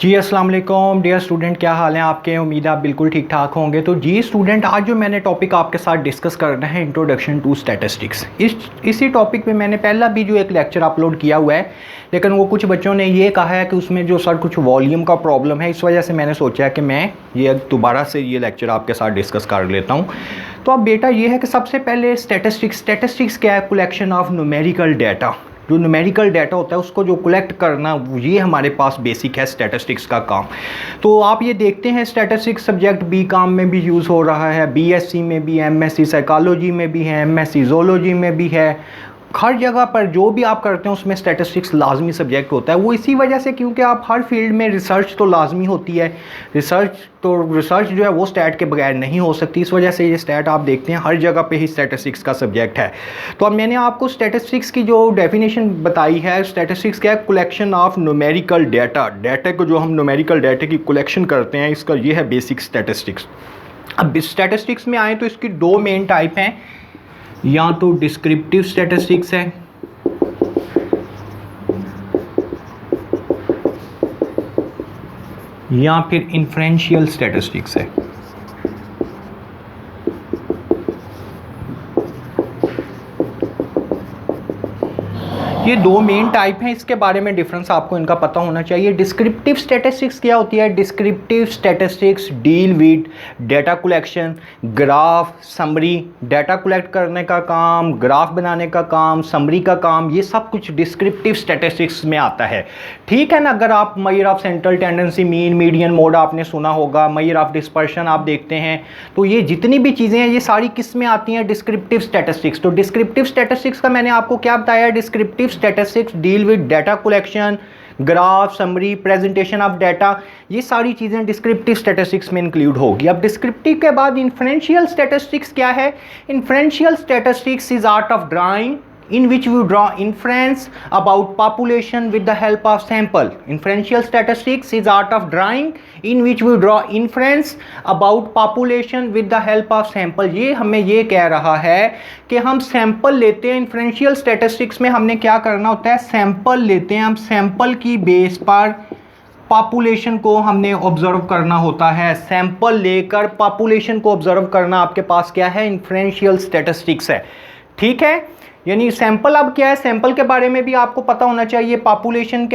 जी अस्सलाम वालेकुम dear student, क्या हाल है आपके। उम्मीद है आप बिल्कुल ठीक ठाक होंगे। तो जी स्टूडेंट, आज जो मैंने टॉपिक आपके साथ डिस्कस करना है इंट्रोडक्शन टू स्टैटिस्टिक्स। इसी टॉपिक पे मैंने पहला भी जो एक लेक्चर अपलोड किया हुआ है, लेकिन वो कुछ बच्चों ने ये कहा है कि उसमें जो सर कुछ वॉल्यूम का प्रॉब्लम है, इस वजह से मैंने सोचा कि मैं ये दोबारा से ये लेक्चर आपके साथ डिस्कस कर लेता हूँ। तो अब बेटा ये है कि सबसे पहले स्टैटिस्टिक्स क्या है? Collection of numerical data. जो न्यूमेरिकल डाटा होता है उसको जो कलेक्ट करना, ये हमारे पास बेसिक है स्टैटिस्टिक्स का काम। तो आप ये देखते हैं स्टैटिस्टिक्स सब्जेक्ट बीकॉम में भी यूज़ हो रहा है, बीएससी में भी, एमएससी साइकोलॉजी में भी है, एमएससी ज़ूलॉजी में भी है। हर जगह पर जो भी आप करते हैं उसमें स्टैटिस्टिक्स लाजमी सब्जेक्ट होता है। वो इसी वजह से क्योंकि आप हर फील्ड में रिसर्च तो लाजमी होती है। रिसर्च जो है वो स्टैट के बगैर नहीं हो सकती। इस वजह से ये स्टैट आप देखते हैं हर जगह पे ही स्टैटिस्टिक्स का सब्जेक्ट है। तो अब मैंने आपको स्टैटिस्टिक्स की जो डेफिनेशन बताई है, स्टैटिस्टिक्स क्या है? कलेक्शन ऑफ न्यूमेरिकल डाटा को जो हम न्यूमेरिकल डाटा की कलेक्शन करते हैं, इसका ये है बेसिक स्टैटिस्टिक्स। अब स्टैटिस्टिक्स में आए तो इसकी दो मेन टाइप हैं, या तो डिस्क्रिप्टिव स्टैटिस्टिक्स है या फिर इन्फ्रेंशियल स्टैटिस्टिक्स है। ये दो मेन टाइप हैं, इसके बारे में डिफरेंस आपको इनका पता होना चाहिए। डिस्क्रिप्टिव स्टैटिस्टिक्स क्या होती है? Descriptive statistics deal with data collection, graph, summary. Data collect करने का काम, ग्राफ बनाने का काम, समरी का काम, ये सब कुछ डिस्क्रिप्टिव स्टैटिस्टिक्स में आता है। ठीक है ना। अगर आप measure of central tendency, mean, median, mode आपने सुना होगा, मेजर ऑफ डिस्पर्शन आप देखते हैं, तो ये जितनी भी चीज़ें हैं ये सारी किस में आती हैं? Descriptive statistics. तो डिस्क्रिप्टिव स्टैटिस्टिक्स का मैंने आपको क्या बताया? Descriptive statistics deal with data collection, graph, summary, presentation of data, ये सारी चीज़ें डिस्क्रिप्टिव स्टैटिस्टिक्स में इंक्लूड होगी। अब डिस्क्रिप्टिव के बाद इन्फ्रेंशियल स्टैटिस्टिक्स क्या है? Inferential statistics is art of drawing in which we draw inference about population with the help of sample. Inferential statistics is art of drawing in which we draw inference about population with the help of sample. ये हमें ये कह रहा है कि हम sample लेते हैं। इन्फ्रेंशियल स्टैटिस्टिक्स में हमने क्या करना होता है? सैंपल लेते हैं। हम सैंपल की बेस पर पॉपुलेशन को हमने ऑब्जर्व करना होता है। सैंपल लेकर पॉपुलेशन को ऑब्जर्व करना आपके पास क्या है? इन्फ्रेंशियल स्टैटिस्टिक्स है। ठीक है। यानी सैंपल अब क्या है? सैंपल के बारे में भी आपको पता होना चाहिए। पॉपुलेशन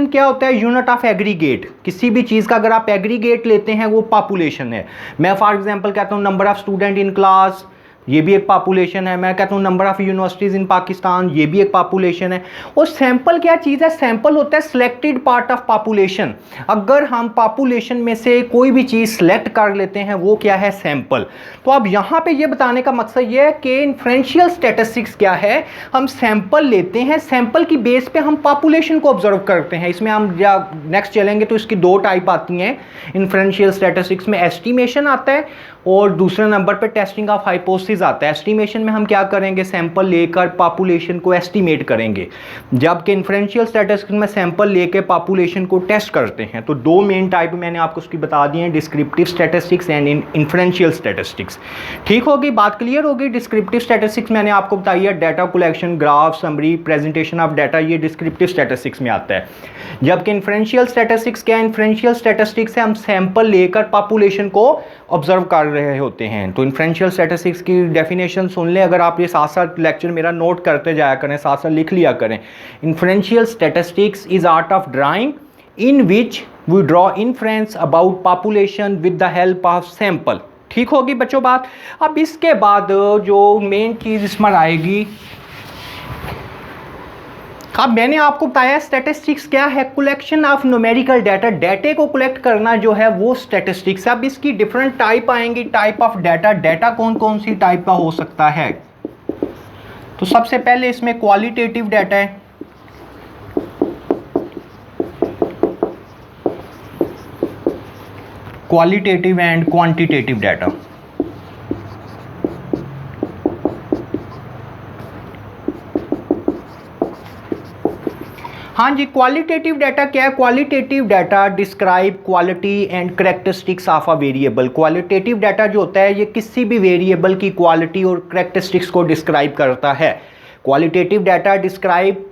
क्या होता है? Unit of aggregate. किसी भी चीज़ का अगर आप एग्रीगेट लेते हैं वो पॉपुलेशन है। मैं फॉर एग्जांपल कहता हूँ number of student in class, ये भी एक पॉपुलेशन है। मैं कहता हूँ नंबर ऑफ यूनिवर्सिटीज़ इन पाकिस्तान, ये भी एक पॉपुलेशन है। और सैंपल क्या चीज़ है? सैंपल होता है सिलेक्टेड पार्ट ऑफ पॉपुलेशन। अगर हम पॉपुलेशन में से कोई भी चीज़ सेलेक्ट कर लेते हैं वो क्या है? सैंपल। तो अब यहाँ पे ये बताने का मकसद ये है कि इन्फ्रेंशियल स्टैटिस्टिक्स क्या है? हम सैंपल लेते हैं, सैंपल की बेस पे हम पॉपुलेशन को ऑब्जर्व करते हैं। इसमें हम या नेक्स्ट चलेंगे तो इसकी दो टाइप आती हैं इन्फ्रेंशियल स्टैटिस्टिक्स में। एस्टिमेशन आता है और दूसरे नंबर पे टेस्टिंग ऑफ हाइपोथेसिस आता है। एस्टिमेशन में हम क्या करेंगे? सैंपल लेकर पॉपुलेशन को एस्टिमेट करेंगे, जबकि इन्फ्रेंशियल स्टैटिस्टिक्स में सैंपल लेकर पॉपुलेशन को टेस्ट करते हैं। तो दो मेन टाइप मैंने आपको उसकी बता दी हैं, descriptive statistics and inferential statistics. ठीक होगी, बात क्लियर होगी। डिस्क्रिप्टिव स्टैटिस्टिक्स मैंने आपको बताई है data collection, graph, summary, presentation of data, ये डिस्क्रिप्टिव स्टैटिस्टिक्स में आता है। जबकि इन्फ्रेंशियल स्टैटिस्टिक्स क्या है? इन्फ्रेंशियल स्टैटिस्टिक्स से हम सैंपल लेकर पॉपुलेशन को ऑब्जर्व कर रहे होते हैं। तो इन्फ्रेंशियल स्टैटिस्टिक्स की डेफिनेशन सुन लें। अगर आप ये साथ साथ लेक्चर मेरा नोट करते जाया करें, साथ साथ लिख लिया करें। Inferential statistics is art of drawing in which we draw inference about population with the help of sample. ठीक होगी बच्चों बात। अब इसके बाद जो मेन चीज़ इसमें आएगी, अब मैंने आपको बताया स्टैटिस्टिक्स क्या है? Collection of numerical data. डाटे को कलेक्ट करना जो है वो स्टैटिस्टिक्स। अब इसकी डिफरेंट टाइप आएंगी, टाइप ऑफ डाटा। डाटा कौन कौन सी टाइप का हो सकता है? तो सबसे पहले इसमें क्वालिटेटिव डाटा है। Qualitative and quantitative data. हाँ जी, क्वालिटेटिव डाटा क्या है? Qualitative data describe quality and characteristics of a variable. Qualitative data जो होता है ये किसी भी वेरिएबल की क्वालिटी और करेक्टरिस्टिक्स को डिस्क्राइब करता है। Qualitative data describe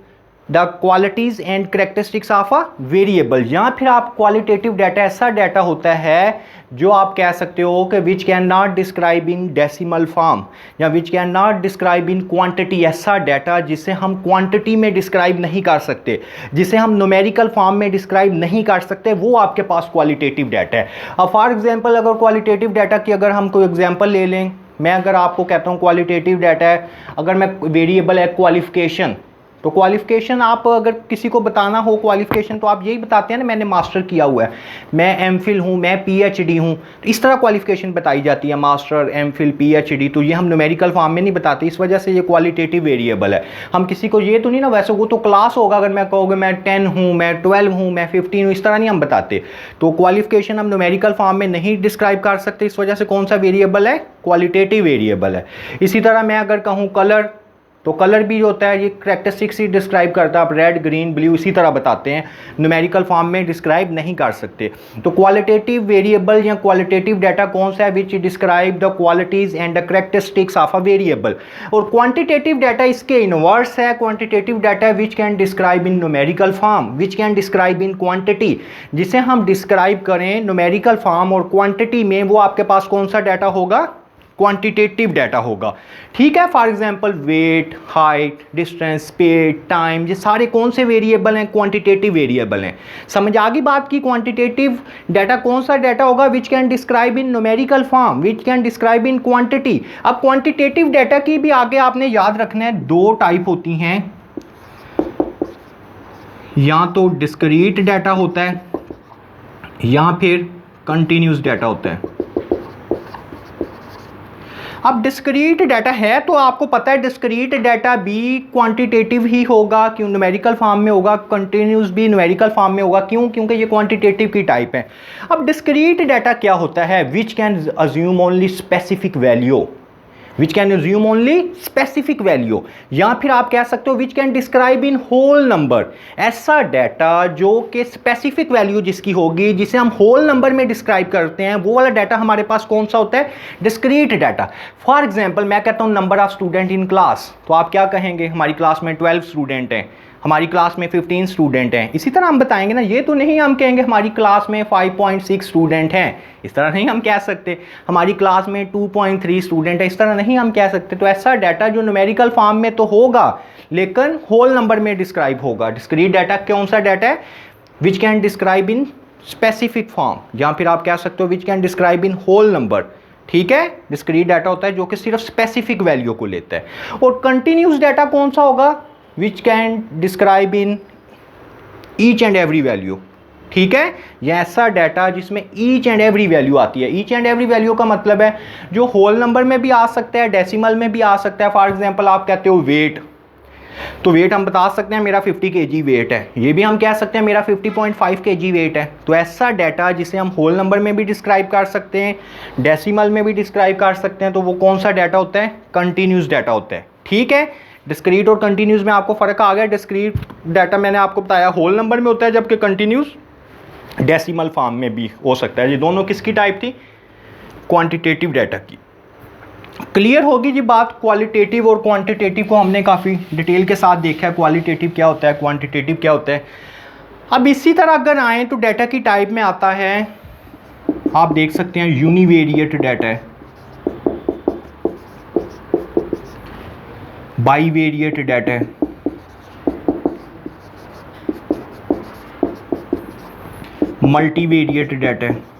the qualities and characteristics of a variable, या फिर आप क्वालिटेटिव डाटा ऐसा डाटा होता है जो आप कह सकते हो कि which can not describe in decimal form या which can not describe in quantity, ऐसा डाटा जिसे हम क्वांटिटी में डिस्क्राइब नहीं कर सकते, जिसे हम न्यूमेरिकल फॉर्म में डिस्क्राइब नहीं कर सकते, वो आपके पास क्वालिटेटिव डाटा है। अब फॉर एग्जांपल अगर क्वालिटेटिव डाटा की अगर हम कोई एग्जांपल ले लें, मैं अगर आपको कहता हूँ क्वालिटेटिव डाटा है, अगर मैं वेरिएबल है क्वालिफिकेशन, तो क्वालिफिकेशन आप अगर किसी को बताना हो क्वालिफिकेशन तो आप यही बताते हैं ना, मैंने मास्टर किया हुआ है, मैं एमफिल हूँ, मैं पीएचडी हूँ, तो इस तरह क्वालिफिकेशन बताई जाती है, मास्टर, एमफिल, पीएचडी। तो ये हम न्यूमेरिकल फॉर्म में नहीं बताते, इस वजह से ये क्वालिटेटिव वेरिएबल है। हम किसी को ये तो नहीं ना, वैसे वो तो क्लास होगा, अगर मैं कहोगे मैं 10 हूँ, मैं 12 हूँ, मैं 15 हूँ, इस तरह नहीं हम बताते। तो क्वालिफिकेशन हम न्यूमेरिकल फॉर्म में नहीं डिस्क्राइब कर सकते, इस वजह से कौन सा वेरिएबल है, क्वालिटेटिव वेरिएबल है। इसी तरह मैं अगर कहूँ कलर, तो कलर भी जो होता है ये करेक्टरिस्टिक्स ही डिस्क्राइब करता है, आप रेड, ग्रीन, ब्लू इसी तरह बताते हैं, न्यूमेरिकल फॉर्म में डिस्क्राइब नहीं कर सकते। तो क्वालिटेटिव वेरिएबल या क्वालिटेटिव डाटा कौन सा है, विच describe the qualities and the characteristics of a variable. और क्वांटिटेटिव डाटा इसके इनवर्स है, quantitative data which can describe in numerical form, which can describe in quantity, जिसे हम डिस्क्राइब करें न्यूमेरिकल फॉर्म और क्वांटिटी में, वो आपके पास कौन सा डाटा होगा, क्वांटिटेटिव डाटा होगा। ठीक है, for example weight, height, distance, speed, time, ये सारे कौन से वेरिएबल हैं, क्वांटिटेटिव वेरिएबल हैं। समझ आ गई बात की, क्वांटिटेटिव डाटा कौन सा डाटा होगा, विच can describe in numerical form, which can describe in quantity. अब क्वांटिटेटिव डाटा की भी आगे आपने याद रखना है, दो टाइप होती हैं, या तो डिस्क्रीट डाटा होता है या फिर कंटिन्यूस डाटा होता है। अब डिस्क्रीट डाटा है तो आपको पता है डिस्क्रीट डाटा भी क्वांटिटेटिव ही होगा, क्यों, न्यूमेरिकल फॉर्म में होगा, कंटिन्यूस भी न्यूमेरिकल फॉर्म में होगा, क्यों, क्योंकि ये क्वांटिटेटिव की टाइप है। अब डिस्क्रीट डाटा क्या होता है, which can assume only specific value, which can assume only specific value, या फिर आप कह सकते हो which can describe in whole number, ऐसा डाटा जो कि स्पेसिफिक वैल्यू जिसकी होगी, जिसे हम होल नंबर में डिस्क्राइब करते हैं, वो वाला डाटा हमारे पास कौन सा होता है, डिस्क्रीट डाटा। फॉर एग्जाम्पल मैं कहता हूँ number of student in class, तो आप क्या कहेंगे, हमारी क्लास में 12 स्टूडेंट हैं, हमारी क्लास में 15 स्टूडेंट हैं, इसी तरह हम बताएंगे ना, ये तो नहीं हम कहेंगे हमारी क्लास में 5.6 स्टूडेंट हैं, इस तरह नहीं हम कह सकते, हमारी क्लास में 2.3 स्टूडेंट है, इस तरह नहीं हम कह सकते। तो ऐसा डाटा जो न्यूमेरिकल फॉर्म में तो होगा लेकिन होल नंबर में डिस्क्राइब होगा। डिस्क्रीट डाटा कौन सा डाटा है, which can describe in specific form, या फिर आप कह सकते हो which can describe in whole number. ठीक है, डिस्क्रीट डाटा होता है जो कि सिर्फ स्पेसिफिक वैल्यू को लेता है। और कंटिन्यूस डाटा कौन सा होगा, विच can describe in each and every value. ठीक है, यह ऐसा डाटा जिसमें ईच एंड एवरी वैल्यू आती है। ईच एंड एवरी वैल्यू का मतलब है जो होल नंबर में भी आ सकता है, डेसिमल में भी आ सकता है। फॉर एग्जांपल आप कहते हो वेट, तो वेट हम बता सकते हैं मेरा 50 kg वेट है, ये भी हम कह सकते हैं मेरा 50.5 kg वेट है। तो ऐसा डाटा जिसे हम होल नंबर में भी डिस्क्राइब कर सकते हैं, डेसिमल में भी डिस्क्राइब कर सकते हैं, तो वो कौन सा डाटा होता है, कंटिन्यूस डाटा होता है। ठीक है, डिस्क्रीट और कंटिन्यूस में आपको फ़र्क आ गया। डिस्क्रीट डाटा मैंने आपको बताया होल नंबर में होता है, जबकि कंटिन्यूस डेसिमल फॉर्म में भी हो सकता है। ये दोनों किसकी टाइप थी, क्वांटिटेटिव डाटा की। क्लियर होगी जी बात। क्वालिटेटिव और क्वांटिटेटिव को हमने काफ़ी डिटेल के साथ देखा है, क्वालिटेटिव क्या होता है, क्वांटिटेटिव क्या होता है। अब इसी तरह अगर आए तो डाटा की टाइप में आता है, आप देख सकते हैं यूनिवेरिएट डाटा है, बाईवेरिएट डाटा है, मल्टीवेरिएट डाटा है,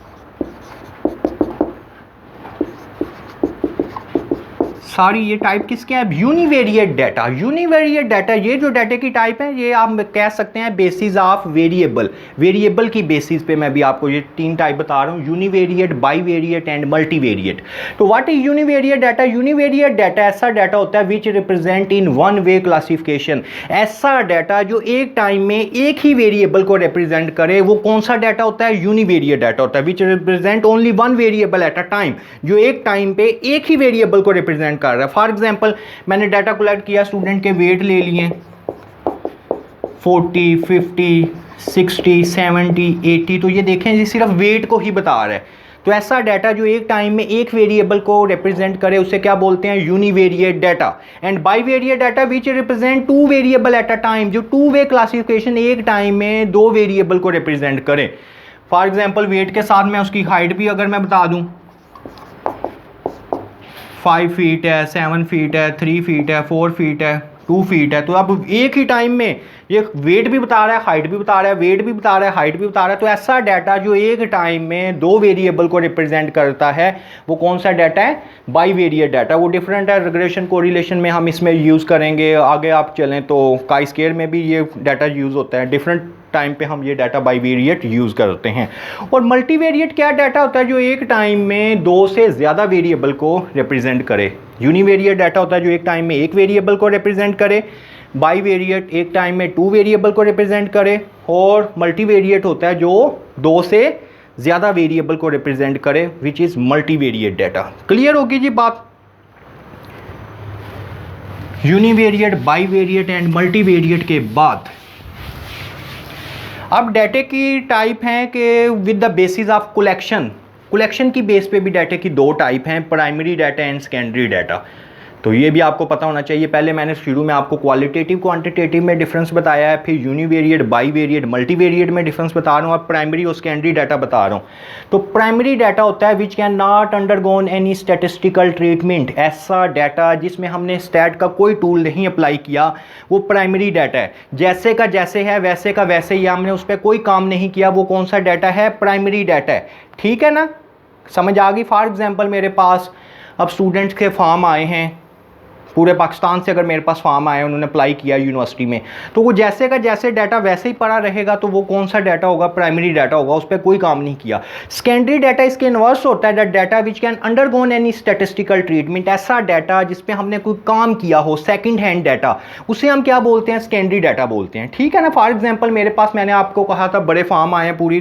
सारी ये टाइप किसके हैं, यूनिवेरिएट डाटा। यूनिवेरिएट डाटा ये जो डाटा की टाइप है ये आप कह सकते हैं बेसिस ऑफ वेरिएबल, वेरिएबल की बेसिस पे मैं भी आपको ये तीन टाइप बता रहा हूँ, यूनिवेरिएट, बाईवेरिएट एंड मल्टीवेरिएट। तो what is univariate data, univariate data ऐसा डाटा होता है which represent in one way classification, ऐसा डाटा जो एक टाइम में एक ही वेरिएबल को रिप्रेजेंट करे, वो कौन सा डाटा होता है, यूनिवेरिएट डाटा होता है, which represent only one variable at a time, जो एक टाइम पे एक ही वेरिएबल को रिप्रेजेंट कर रहा है। फॉर एग्जाम्पल मैंने डाटा कलेक्ट किया, स्टूडेंट के वेट ले लिए 40, 50, 60, 70, 80, तो ये देखें ये सिर्फ वेट को ही बता रहा है। तो ऐसा डाटा जो एक टाइम में एक वेरिएबल को रिप्रेजेंट करे उसे क्या बोलते हैं, univariate data. And bivariate data which represent two variable at a time, जो टू वे क्लासिफिकेशन एक टाइम में दो वेरिएबल को रिप्रेजेंट करे। फॉर एग्जाम्पल वेट के साथ मैं उसकी हाइट भी अगर मैं बता दूं, 5 फीट है, 7 फीट है, 3 फीट है, 4 फीट है, 2 फीट है, तो अब एक ही टाइम में ये वेट भी बता रहा है, हाइट भी बता रहा है, वेट भी बता रहा है, हाइट भी बता रहा है। तो ऐसा डाटा जो एक टाइम में दो वेरिएबल को रिप्रेजेंट करता है वो कौन सा डाटा है, बाईवेरिएट डाटा। वो डिफरेंट है, रिग्रेशन कोरिलेशन में हम इसमें यूज़ करेंगे, आगे आप चलें तो काई स्क्वायर में भी ये डाटा यूज़ होता है। डिफरेंट टाइम पे हम ये डाटा बाईवेरिएट यूज़ करते हैं। और मल्टीवेरिएट क्या डाटा होता है, जो एक टाइम में दो से ज़्यादा वेरिएबल को रिप्रेजेंट करे। यूनिवेरिएट डाटा होता है जो एक टाइम में एक वेरिएबल को रिप्रेजेंट करे, बाईवेरिएट एक टाइम में टू वेरिएबल को रिप्रेजेंट करे, और मल्टीवेरिएट होता है जो दो से ज़्यादा वेरिएबल को रिप्रेजेंट करे, which is multivariate data. Clear होगी जी बात। यूनिवेरिएट, बाईवेरिएट एंड मल्टीवेरिएट के बाद अब डाटे की टाइप हैं कि with the basis of collection की बेस पे भी डाटे की दो टाइप हैं, primary data and secondary data. तो ये भी आपको पता होना चाहिए। पहले मैंने शुरू में आपको क्वालिटेटिव क्वांटिटेटिव में डिफरेंस बताया है, फिर यूनिवेरिएट, बाईवेरिएट, मल्टीवेरिएट में डिफरेंस बता रहा हूँ, अब प्राइमरी और सेकेंडरी डाटा बता रहा हूँ। तो प्राइमरी डाटा होता है which can not undergone any statistical treatment, ऐसा डाटा जिसमें हमने स्टैट का कोई टूल नहीं अप्लाई किया, वो प्राइमरी डाटा है। जैसे का जैसे है वैसे का वैसे ही, हमने उस पर कोई काम नहीं किया, वो कौन सा डाटा है, प्राइमरी डाटा है। ठीक है ना, समझ आ गई। फॉर एग्जाम्पल मेरे पास अब स्टूडेंट्स के फॉर्म आए हैं, पूरे पाकिस्तान से अगर मेरे पास फॉर्म आए, उन्होंने अप्लाई किया यूनिवर्सिटी में, तो वो जैसे का जैसे डाटा वैसे ही पड़ा रहेगा, तो वो कौन सा डाटा होगा, प्राइमरी डाटा होगा, उस पर कोई काम नहीं किया। सेकेंडरी डाटा इसके इन्वर्स होता है, that data which can undergone any statistical treatment, ऐसा डाटा जिस पे हमने कोई काम किया हो, सेकंड हैंड डाटा, उसे हम क्या बोलते हैं, सेकेंडरी डाटा बोलते हैं। ठीक है ना। फॉर एग्जाम्पल मेरे पास, मैंने आपको कहा था बड़े फॉर्म आए हैं, पूरी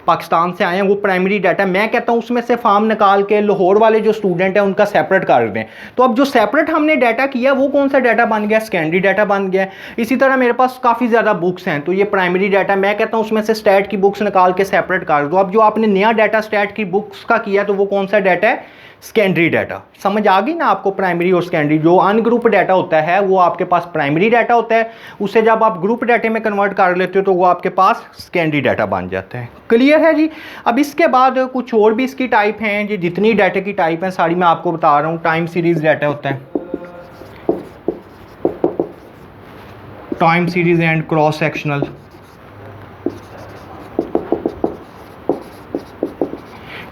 पाकिस्तान से आए हैं, वो प्राइमरी डाटा। मैं कहता हूँ उसमें से फॉर्म निकाल के लाहौर वाले जो स्टूडेंट हैं उनका सेपरेट कर दें, तो अब जो सेपरेट हमने डाटा किया वो कौन सा डाटा बन गया, सेकेंडरी डाटा बन गया। इसी तरह मेरे पास काफ़ी ज़्यादा बुक्स हैं, तो ये प्राइमरी डाटा, मैं कहता हूँ उसमें से स्टैट की बुक्स निकाल के सेपरेट कर दो। अब जो आपने नया डाटा स्टैट की बुक्स का किया, तो वो कौन सा डाटा है, सेकेंडरी डाटा। समझ आ गई ना आपको, प्राइमरी और सेकेंडरी। जो अनग्रुप डाटा होता है वो आपके पास प्राइमरी डाटा होता है, उसे जब आप ग्रुप डाटे में कन्वर्ट कर लेते हो तो वो आपके पास सेकेंडरी डाटा बन जाता है। क्लियर है जी। अब इसके बाद कुछ और भी इसकी टाइप हैं जी, जितनी डाटे की टाइप हैं सारी मैं आपको बता रहा हूँ। टाइम सीरीज डाटा होता है, time series and cross sectional.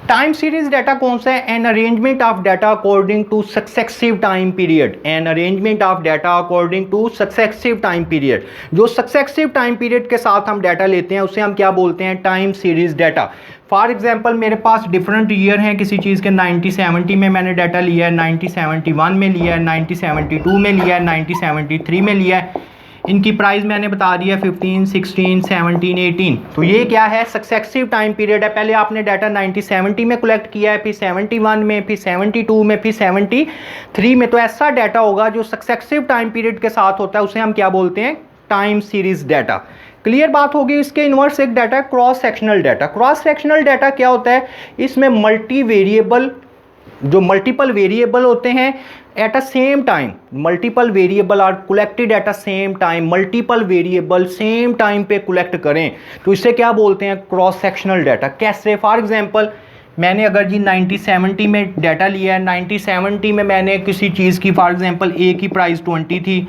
Time series data कौन सा है, an arrangement of data according two successive time period, an arrangement of data according two successive time period. जो सक्सेसिव टाइम पीरियड के साथ हम data लेते हैं उसे हम क्या बोलते हैं, time series data. For example मेरे पास डिफरेंट ईयर हैं किसी चीज़ के, 1970 में मैंने डाटा लिया है, 1971 में लिया है, 1972 में लिया है, 1973 में लिया है। इनकी प्राइस मैंने बता दिया 15, 16, 17, 18। तो ये क्या है, सक्सेसिव टाइम पीरियड है। पहले आपने डाटा 1970 में कलेक्ट किया है, फिर 71 में, फिर 72 में, फिर 73 में। तो ऐसा डाटा होगा जो सक्सेसिव टाइम पीरियड के साथ होता है, उसे हम क्या बोलते हैं, टाइम सीरीज डाटा। क्लियर बात होगी। इसके इन्वर्स एक data cross sectional data. Cross sectional data क्या होता है, इसमें मल्टी वेरिएबल, जो मल्टीपल वेरिएबल होते हैं at a same time, multiple variable are collected at a same time, multiple variable same time पे कलेक्ट करें, तो इसे क्या बोलते हैं, क्रॉस सेक्शनल डाटा। कैसे, फॉर एग्जांपल मैंने अगर जी 1970 में डाटा लिया है, 1970 में मैंने किसी चीज़ की, फॉर एग्जांपल ए की प्राइस 20 थी,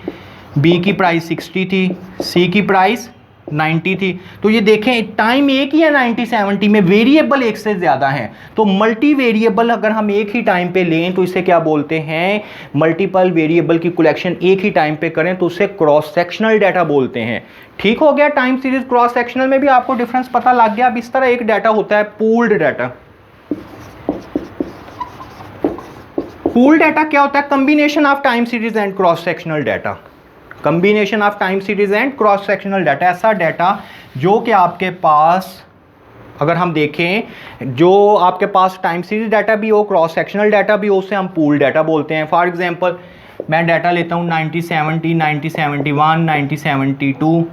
बी की प्राइस 60 थी, सी की प्राइस 90 थी। तो ये देखें टाइम एक ही है 1970 में, वेरिएबल एक से ज़्यादा हैं। तो मल्टी वेरिएबल अगर हम एक ही टाइम पे लें तो इसे क्या बोलते हैं, मल्टीपल वेरिएबल की कलेक्शन एक ही टाइम पे करें तो उसे क्रॉस सेक्शनल डाटा बोलते हैं। ठीक हो गया। टाइम सीरीज क्रॉस सेक्शनल में भी आपको डिफरेंस पता लग गया। अब इस तरह एक डाटा होता है पूल्ड डाटा। पूल्ड डाटा क्या होता है, combination of time series and cross sectional data. Combination of time series and cross sectional data, ऐसा डाटा जो कि आपके पास, अगर हम देखें, जो आपके पास टाइम सीरीज डाटा भी हो, क्रॉस सेक्शनल डाटा भी हो, उसे हम पूल डाटा बोलते हैं। फॉर एग्जांपल मैं डाटा लेता हूँ 1970, 1971, 1972,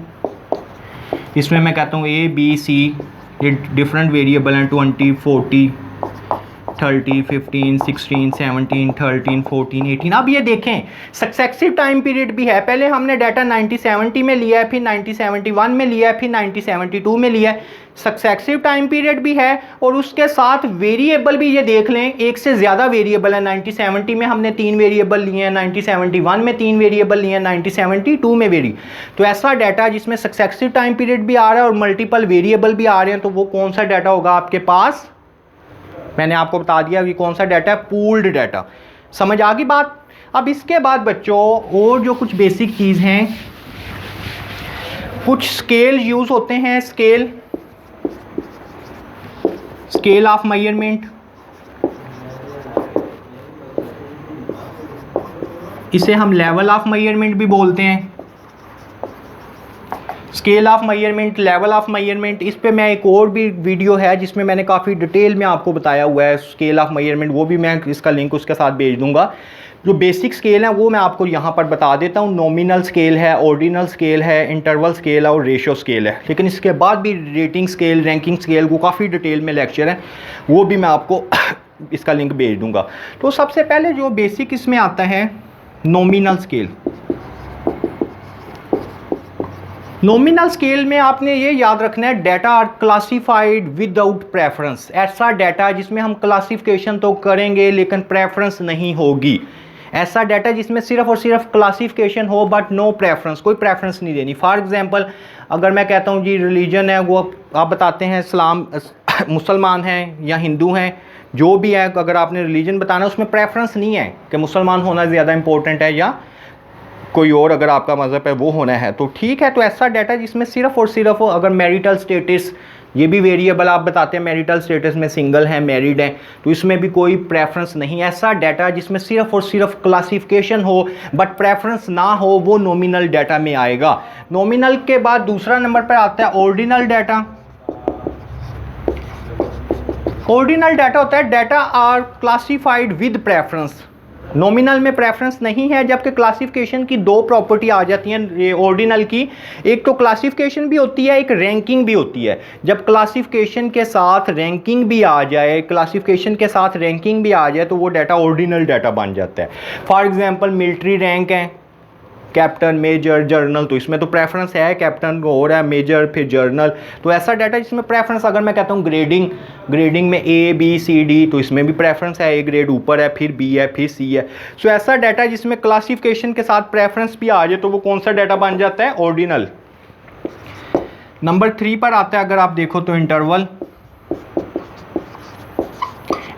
इसमें मैं कहता हूँ ए बी सी, ये डिफरेंट वेरिएबल हैं, 20, 40, 30, 15, 16, 17, 13, 14, 18। अब ये देखें सक्सेसिव टाइम पीरियड भी है। पहले हमने डाटा 1970 में लिया है, फिर 1971 में लिया है, फिर 1972 में लिया है। सक्सेसिव टाइम पीरियड भी है और उसके साथ वेरिएबल भी ये देख लें, एक से ज़्यादा वेरिएबल है। 1970 में हमने 3 वेरिएबल लिए हैं, 1971 में 3 वेरिएबल लिए हैं, 1972 में तो ऐसा डाटा जिसमें सक्सेसिव टाइम पीरियड भी आ रहा है और मल्टीपल वेरिएबल भी आ रहे हैं, तो वो कौन सा डाटा होगा आपके पास? मैंने आपको बता दिया कि कौन सा डाटा है, पूल्ड डाटा। समझ आ गई बात? अब इसके बाद बच्चों और जो कुछ बेसिक चीज़ हैं, कुछ स्केल यूज़ होते हैं, स्केल ऑफ मेजरमेंट। इसे हम लेवल ऑफ मेजरमेंट भी बोलते हैं। Scale of measurement, level of measurement, इस पे मैं एक और भी वीडियो है जिसमें मैंने काफ़ी डिटेल में आपको बताया हुआ है स्केल ऑफ मेजरमेंट, वो भी मैं इसका लिंक उसके साथ भेज दूंगा। जो बेसिक स्केल है वो मैं आपको यहाँ पर बता देता हूँ। नॉमिनल स्केल है, ऑर्डिनल स्केल है, इंटरवल स्केल है और रेशो स्केल है। लेकिन इसके बाद भी रेटिंग स्केल, रैंकिंग स्केल, वो काफ़ी डिटेल में लेक्चर है, वो भी मैं आपको इसका लिंक भेज दूँगा। तो सबसे पहले जो बेसिक इसमें आता है नॉमिनल स्केल। नॉमिनल स्केल में आपने ये याद रखना है, data are classified without preference. ऐसा डाटा जिसमें हम क्लासिफिकेशन तो करेंगे लेकिन प्रेफरेंस नहीं होगी। ऐसा डाटा जिसमें सिर्फ और सिर्फ क्लासिफिकेशन हो बट नो प्रेफरेंस, कोई प्रेफरेंस नहीं देनी। फॉर एग्जांपल अगर मैं कहता हूँ जी रिलीजन है, वो आप बताते हैं इस्लाम, मुसलमान हैं या हिंदू हैं, जो भी है, अगर आपने रिलीजन बताना उसमें प्रेफरेंस नहीं है कि मुसलमान होना ज़्यादा इंपॉर्टेंट है या कोई और अगर आपका मज़हब है वो होना है, तो ठीक है। तो ऐसा डाटा जिसमें सिर्फ और सिर्फ अगर मैरिटल स्टेटस, ये भी वेरिएबल आप बताते हैं, मैरिटल स्टेटस में सिंगल हैं, मैरिड हैं, तो इसमें भी कोई प्रेफरेंस नहीं। ऐसा डाटा जिसमें सिर्फ और सिर्फ क्लासिफिकेशन हो बट प्रेफरेंस ना हो, वो नॉमिनल डाटा में आएगा। नॉमिनल के बाद दूसरा नंबर पर आता है ऑर्डिनल डाटा। ऑर्डिनल डाटा होता है data are classified with preference. Nominal में प्रेफरेंस नहीं है, जबकि क्लासिफिकेशन की 2 प्रॉपर्टी आ जाती हैं ऑर्डिनल की। एक तो क्लासिफिकेशन भी होती है, एक रैंकिंग भी होती है। जब क्लासिफिकेशन के साथ रैंकिंग भी आ जाए, क्लासिफिकेशन के साथ रैंकिंग भी आ जाए, तो वो डाटा ऑर्डिनल डाटा बन जाता है। फॉर एग्जांपल मिलिट्री रैंक है, कैप्टन, मेजर, जर्नल, तो इसमें तो प्रेफरेंस है, कैप्टन को हो रहा है, मेजर, फिर जर्नल। तो ऐसा डाटा जिसमें प्रेफरेंस, अगर मैं कहता हूँ ग्रेडिंग में A B C D, तो इसमें भी प्रेफरेंस है, A ग्रेड ऊपर है, फिर B है, फिर C है। सो ऐसा डाटा जिसमें क्लासिफिकेशन के साथ प्रेफरेंस भी आ जाए, तो वो कौन सा डाटा बन जाता है? ऑर्डिनल। नंबर 3 पर आता है, अगर आप देखो तो इंटरवल।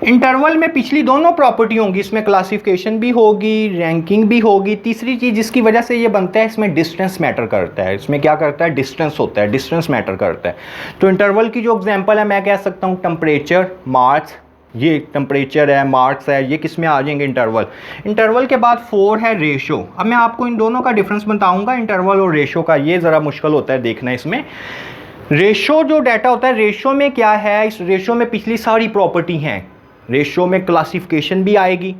इंटरवल में पिछली दोनों प्रॉपर्टी होंगी, इसमें क्लासिफिकेशन भी होगी, रैंकिंग भी होगी। तीसरी चीज़ जिसकी वजह से ये बनता है, इसमें डिस्टेंस मैटर करता है। इसमें क्या करता है? डिस्टेंस होता है, डिस्टेंस मैटर करता है। तो इंटरवल की जो एग्जांपल है, मैं कह सकता हूँ टेम्परेचर, मार्क्स, ये टेम्परेचर है, मार्क्स है, ये किस में आ जाएंगे? इंटरवल। इंटरवल के बाद 4 है रेशो। अब मैं आपको इन दोनों का डिफरेंस बताऊँगा, इंटरवल और रेशो का। ये ज़रा मुश्किल होता है देखना इसमें। रेशो जो डाटा होता है, रेशो में क्या है? इस रेशो में पिछली सारी प्रॉपर्टी हैं। रेशो में क्लासिफिकेशन भी आएगी,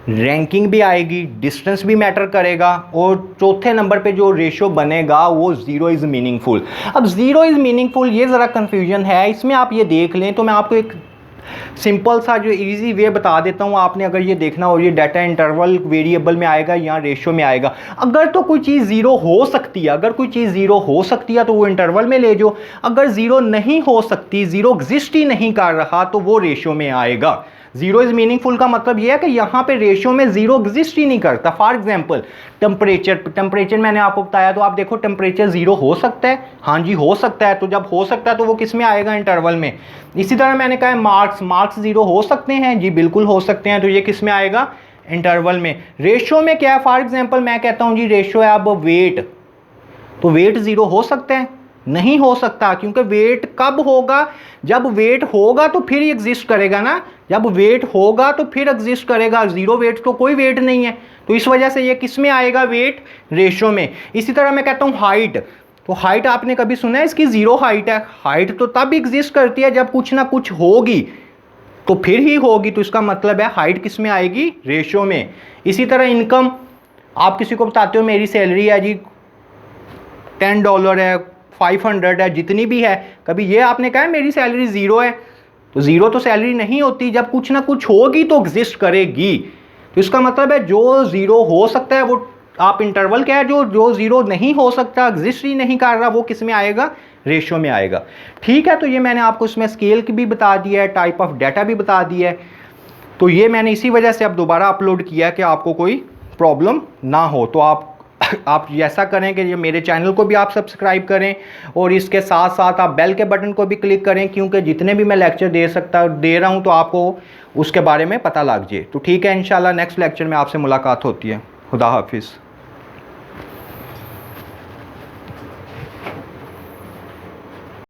रैंकिंग भी आएगी, डिस्टेंस भी मैटर करेगा, और चौथे नंबर पे जो रेशो बनेगा वो 0 इज़ मीनिंगफुल। अब 0 इज़ मीनिंगफुल, ये ज़रा कन्फ्यूजन है इसमें। आप ये देख लें तो मैं आपको एक सिंपल सा जो इजी वे बता देता हूँ। आपने अगर ये देखना हो, ये डाटा इंटरवल वेरिएबल में आएगा या रेशो में आएगा। अगर तो कोई चीज़ 0 हो सकती है, अगर कोई चीज़ 0 हो सकती है तो वो इंटरवल में ले जाओ। अगर 0 नहीं हो सकती, 0 एग्जिस्ट ही नहीं कर रहा, तो वो रेशो में आएगा। 0 इज़ मीनिंगफुल का मतलब ये है कि यहाँ पे रेशो में 0 एग्जिस्ट ही नहीं करता। फॉर एग्जांपल टेम्परेचर मैंने आपको बताया, तो आप देखो टेम्परेचर 0 हो सकता है, हाँ जी हो सकता है। तो जब हो सकता है तो वो किस में आएगा? इंटरवल में। इसी तरह मैंने कहा मार्क्स 0 हो सकते हैं, जी बिल्कुल हो सकते हैं, तो ये किस में आएगा? इंटरवल में। रेशो में क्या है? फॉर एग्जाम्पल मैं कहता हूँ जी रेशो है अब वेट, तो वेट 0 हो सकता है? नहीं हो सकता, क्योंकि वेट कब होगा? जब वेट होगा तो फिर ही एग्जिस्ट करेगा ना। जब वेट होगा तो फिर एग्जिस्ट करेगा। 0 वेट तो कोई वेट नहीं है, तो इस वजह से ये किस में आएगा? वेट रेशो में। इसी तरह मैं कहता हूँ हाइट, तो हाइट आपने कभी सुना है इसकी 0 हाइट है? हाइट तो तब एग्जिस्ट करती है जब कुछ ना कुछ होगी, तो फिर ही होगी, तो इसका मतलब है हाइट किस में आएगी? रेशो में। इसी तरह इनकम, आप किसी को बताते हो मेरी सैलरी है जी $10 है, 500 है, जितनी भी है, कभी ये आपने कहा है मेरी सैलरी 0 है? तो ज़ीरो तो सैलरी नहीं होती, जब कुछ ना कुछ होगी तो एग्जिस्ट करेगी। तो इसका मतलब है जो ज़ीरो हो सकता है वो आप इंटरवल क्या है, जो ज़ीरो नहीं हो सकता, एग्जिस्ट ही नहीं कर रहा, वो किस में आएगा, रेशियो में आएगा। ठीक है, तो ये मैंने आपको इसमें स्केल की भी बता दिया है, टाइप ऑफ डाटा भी बता दिया है। तो ये मैंने इसी वजह से अब दोबारा अपलोड किया कि आपको कोई प्रॉब्लम ना हो। तो आप ऐसा करें कि ये मेरे चैनल को भी आप सब्सक्राइब करें और इसके साथ साथ आप बेल के बटन को भी क्लिक करें, क्योंकि जितने भी मैं लेक्चर दे रहा हूँ तो आपको उसके बारे में पता लग जाए। तो ठीक है, इंशाल्लाह नेक्स्ट लेक्चर में आपसे मुलाकात होती है। खुदा हाफिज़।